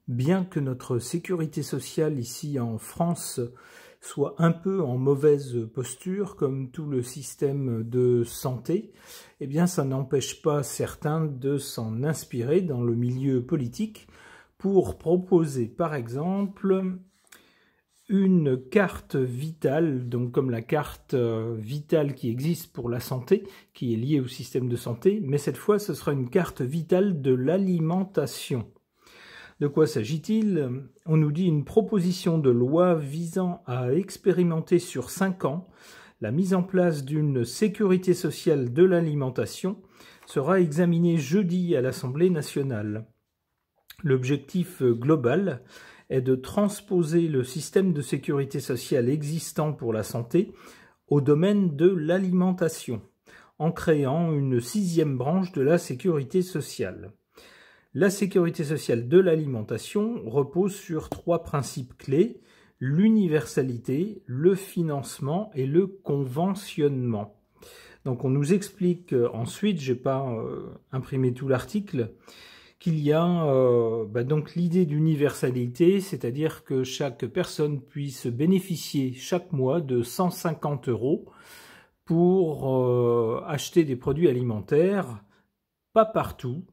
Bien que notre sécurité sociale ici en France soit un peu en mauvaise posture, comme tout le système de santé, eh bien ça n'empêche pas certains de s'en inspirer dans le milieu politique pour proposer par exemple une carte vitale, donc comme la carte vitale qui existe pour la santé, qui est liée au système de santé, mais cette fois ce sera une carte vitale de l'alimentation. De quoi s'agit-il? On nous dit une proposition de loi visant à expérimenter sur 5 ans la mise en place d'une sécurité sociale de l'alimentation sera examinée jeudi à l'Assemblée nationale. L'objectif global est de transposer le système de sécurité sociale existant pour la santé au domaine de l'alimentation, en créant une 6e branche de la sécurité sociale. La sécurité sociale de l'alimentation repose sur 3 principes clés: l'universalité, le financement et le conventionnement. Donc on nous explique ensuite, je n'ai pas imprimé tout l'article, qu'il y a donc l'idée d'universalité, c'est-à-dire que chaque personne puisse bénéficier chaque mois de 150 € pour acheter des produits alimentaires, pas partout,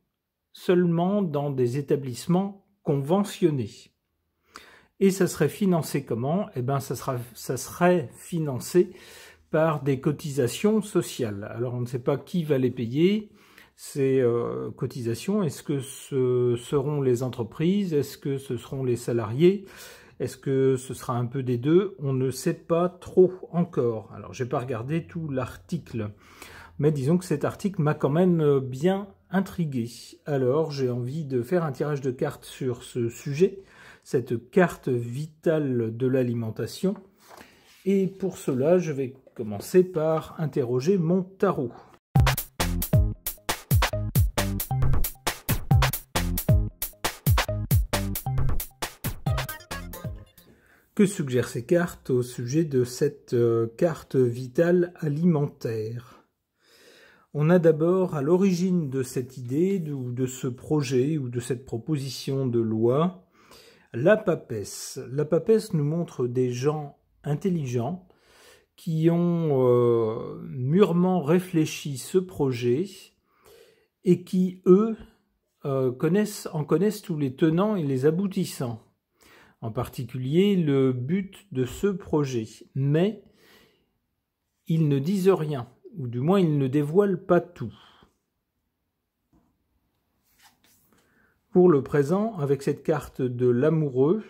seulement dans des établissements conventionnés. Et ça serait financé comment? Eh bien, ça serait financé par des cotisations sociales. Alors, on ne sait pas qui va les payer, ces cotisations. Est-ce que ce seront les entreprises? Est-ce que ce seront les salariés? Est-ce que ce sera un peu des deux? On ne sait pas trop encore. Alors, je n'ai pas regardé tout l'article, mais disons que cet article m'a quand même bien intrigué. Alors, j'ai envie de faire un tirage de cartes sur ce sujet, cette carte vitale de l'alimentation. Et pour cela, je vais commencer par interroger mon tarot. Que suggèrent ces cartes au sujet de cette carte vitale alimentaire? On a d'abord à l'origine de cette idée, ou de ce projet, ou de cette proposition de loi, la papesse. La papesse nous montre des gens intelligents qui ont mûrement réfléchi ce projet et qui, eux, en connaissent tous les tenants et les aboutissants. En particulier le but de ce projet. Mais ils ne disent rien, ou du moins ils ne dévoilent pas tout. Pour le présent, avec cette carte de l'amoureux,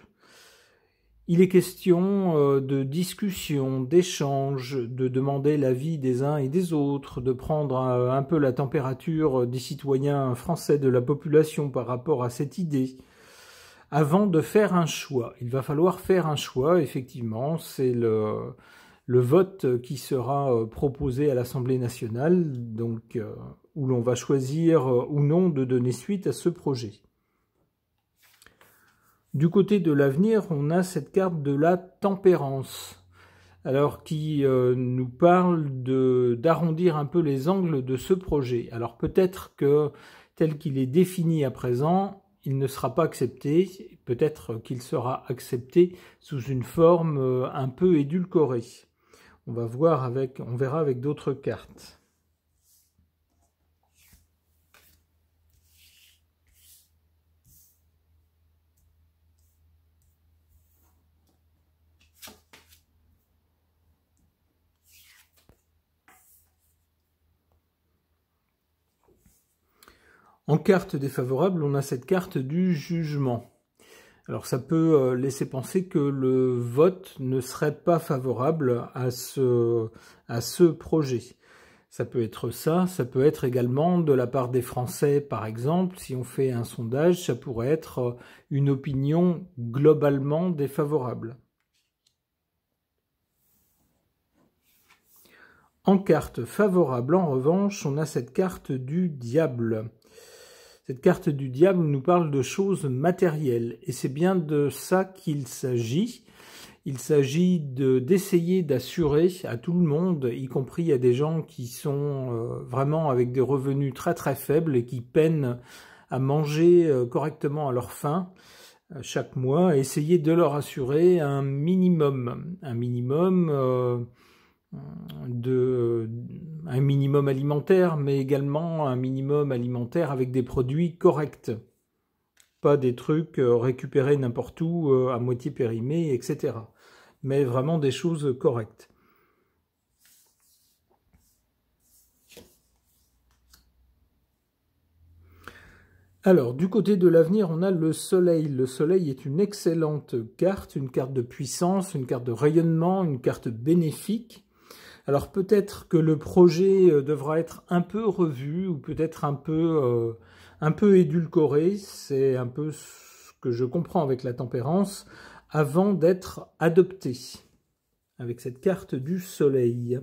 il est question de discussion, d'échange, de demander l'avis des uns et des autres, de prendre un peu la température des citoyens français, de la population par rapport à cette idée, avant de faire un choix. Il va falloir faire un choix, effectivement, c'est le vote qui sera proposé à l'Assemblée nationale, donc où l'on va choisir ou non de donner suite à ce projet. Du côté de l'avenir, on a cette carte de la tempérance, alors qui nous parle d'arrondir un peu les angles de ce projet. Alors peut-être que tel qu'il est défini à présent, il ne sera pas accepté, peut-être qu'il sera accepté sous une forme un peu édulcorée. On verra avec d'autres cartes. En carte défavorable, on a cette carte du jugement. Alors ça peut laisser penser que le vote ne serait pas favorable à ce projet. Ça peut être ça peut être également de la part des Français, par exemple, si on fait un sondage, ça pourrait être une opinion globalement défavorable. En carte favorable, en revanche, on a cette carte du diable. Cette carte du diable nous parle de choses matérielles, et c'est bien de ça qu'il s'agit. Il s'agit d'essayer d'assurer à tout le monde, y compris à des gens qui sont vraiment avec des revenus très très faibles et qui peinent à manger correctement à leur faim, chaque mois, essayer de leur assurer un minimum un minimum alimentaire, mais également un minimum alimentaire avec des produits corrects. Pas des trucs récupérés n'importe où, à moitié périmés, etc. Mais vraiment des choses correctes. Alors, du côté de l'avenir, on a le Soleil. Le Soleil est une excellente carte, une carte de puissance, une carte de rayonnement, une carte bénéfique. Alors peut-être que le projet devra être un peu revu ou peut-être un peu édulcoré. C'est un peu ce que je comprends avec la tempérance avant d'être adopté avec cette carte du Soleil.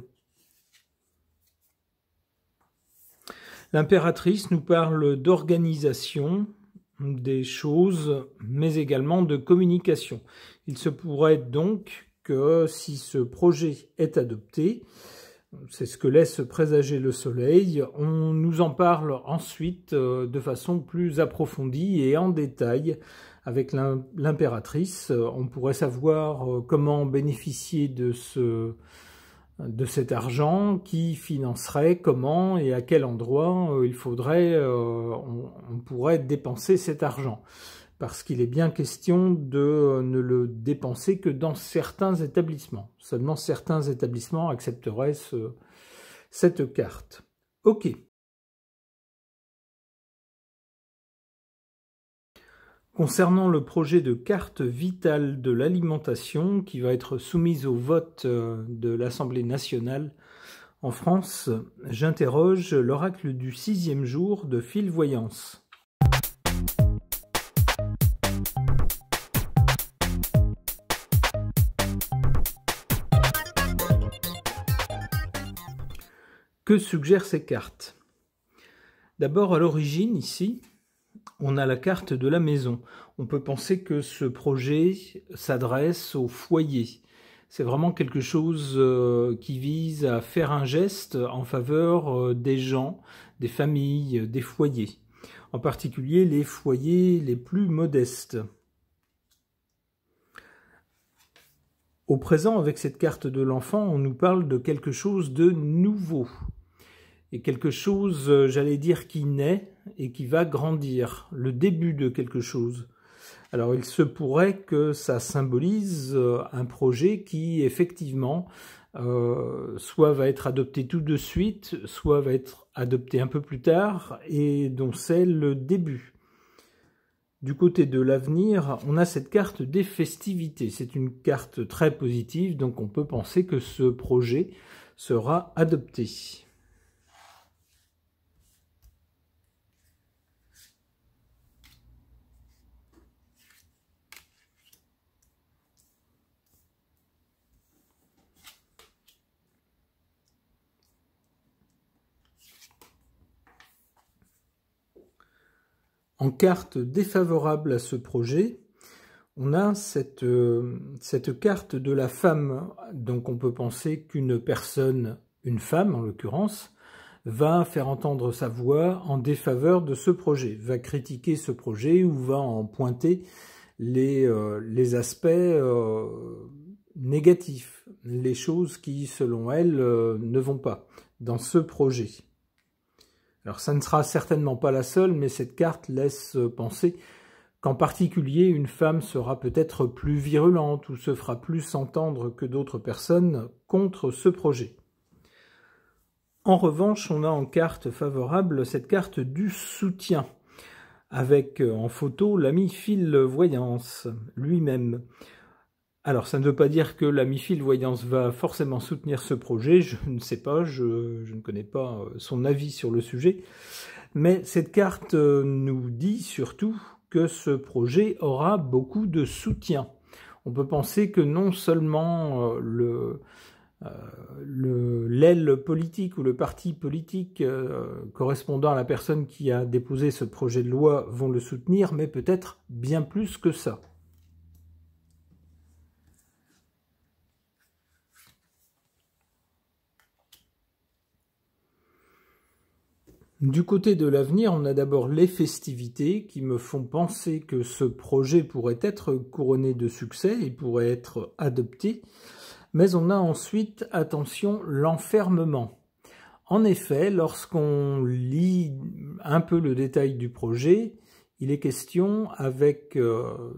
L'impératrice nous parle d'organisation des choses, mais également de communication. Il se pourrait donc que si ce projet est adopté, c'est ce que laisse présager le Soleil, on nous en parle ensuite de façon plus approfondie et en détail avec l'impératrice. On pourrait savoir comment bénéficier de cet argent, qui financerait, comment et à quel endroit il faudrait, on pourrait dépenser cet argent. Parce qu'il est bien question de ne le dépenser que dans certains établissements. Seulement certains établissements accepteraient cette carte. Ok. Concernant le projet de carte vitale de l'alimentation qui va être soumise au vote de l'Assemblée nationale en France, j'interroge l'oracle du 6e jour de Phil Voyance. Que suggèrent ces cartes? D'abord, à l'origine, ici, on a la carte de la maison. On peut penser que ce projet s'adresse au foyer. C'est vraiment quelque chose qui vise à faire un geste en faveur des gens, des familles, des foyers. En particulier les foyers les plus modestes. Au présent, avec cette carte de l'enfant, on nous parle de quelque chose de nouveau. Et quelque chose, j'allais dire, qui naît et qui va grandir. Le début de quelque chose. Alors, il se pourrait que ça symbolise un projet qui, effectivement, soit va être adopté tout de suite, soit va être adopté un peu plus tard, et dont c'est le début. Du côté de l'avenir, on a cette carte des festivités. C'est une carte très positive, donc on peut penser que ce projet sera adopté. En carte défavorable à ce projet, on a cette carte de la femme. Donc on peut penser qu'une personne, une femme en l'occurrence, va faire entendre sa voix en défaveur de ce projet, va critiquer ce projet ou va en pointer les aspects négatifs, les choses qui, selon elle, ne vont pas dans ce projet. Alors ça ne sera certainement pas la seule, mais cette carte laisse penser qu'en particulier une femme sera peut-être plus virulente ou se fera plus entendre que d'autres personnes contre ce projet. En revanche, on a en carte favorable cette carte du soutien, avec en photo l'ami Phil Voyance lui-même. Alors, ça ne veut pas dire que l'ami Phil Voyance va forcément soutenir ce projet, je ne sais pas, je ne connais pas son avis sur le sujet, mais cette carte nous dit surtout que ce projet aura beaucoup de soutien. On peut penser que non seulement l'aile politique ou le parti politique correspondant à la personne qui a déposé ce projet de loi vont le soutenir, mais peut-être bien plus que ça. Du côté de l'avenir, on a d'abord les festivités qui me font penser que ce projet pourrait être couronné de succès et pourrait être adopté. Mais on a ensuite, attention, l'enfermement. En effet, lorsqu'on lit un peu le détail du projet, il est question avec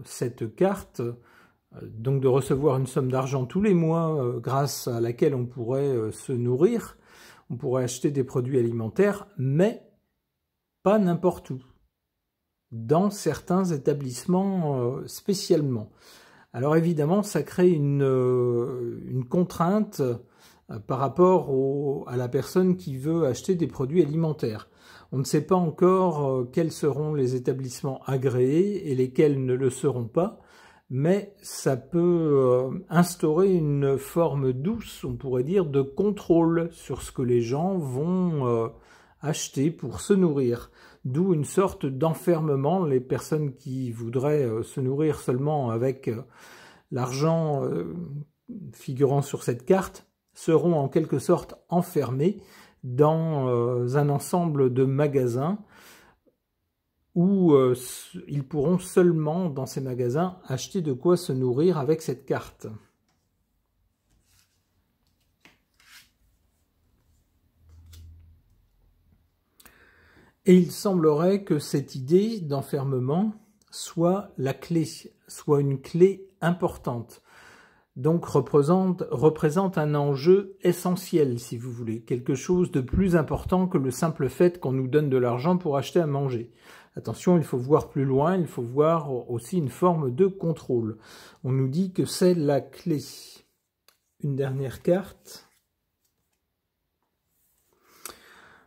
cette carte donc de recevoir une somme d'argent tous les mois grâce à laquelle on pourrait se nourrir. On pourrait acheter des produits alimentaires, mais pas n'importe où, dans certains établissements spécialement. Alors évidemment, ça crée une contrainte par rapport à la personne qui veut acheter des produits alimentaires. On ne sait pas encore quels seront les établissements agréés et lesquels ne le seront pas, mais ça peut instaurer une forme douce, on pourrait dire, de contrôle sur ce que les gens vont acheter pour se nourrir. D'où une sorte d'enfermement. Les personnes qui voudraient se nourrir seulement avec l'argent figurant sur cette carte seront en quelque sorte enfermées dans un ensemble de magasins où ils pourront seulement, dans ces magasins, acheter de quoi se nourrir avec cette carte. Et il semblerait que cette idée d'enfermement soit la clé, soit une clé importante. Donc représente un enjeu essentiel, si vous voulez, quelque chose de plus important que le simple fait qu'on nous donne de l'argent pour acheter à manger. Attention, il faut voir plus loin, il faut voir aussi une forme de contrôle. On nous dit que c'est la clé. Une dernière carte.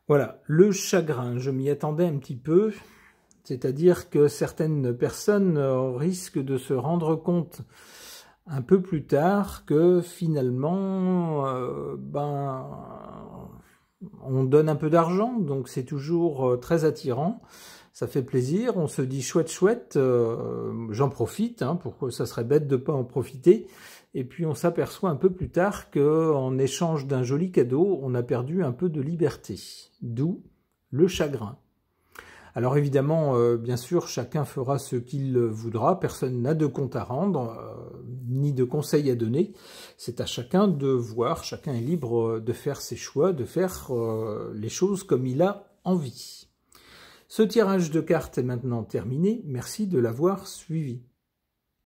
Voilà, le chagrin, je m'y attendais un petit peu, c'est-à-dire que certaines personnes risquent de se rendre compte un peu plus tard que finalement, on donne un peu d'argent, donc c'est toujours très attirant, ça fait plaisir, on se dit chouette chouette, j'en profite, pourquoi ça serait bête de ne pas en profiter, et puis on s'aperçoit un peu plus tard qu'en échange d'un joli cadeau, on a perdu un peu de liberté, d'où le chagrin. Alors évidemment, bien sûr, chacun fera ce qu'il voudra, personne n'a de compte à rendre, ni de conseils à donner. C'est à chacun de voir, chacun est libre de faire ses choix, de faire les choses comme il a envie. Ce tirage de cartes est maintenant terminé, merci de l'avoir suivi.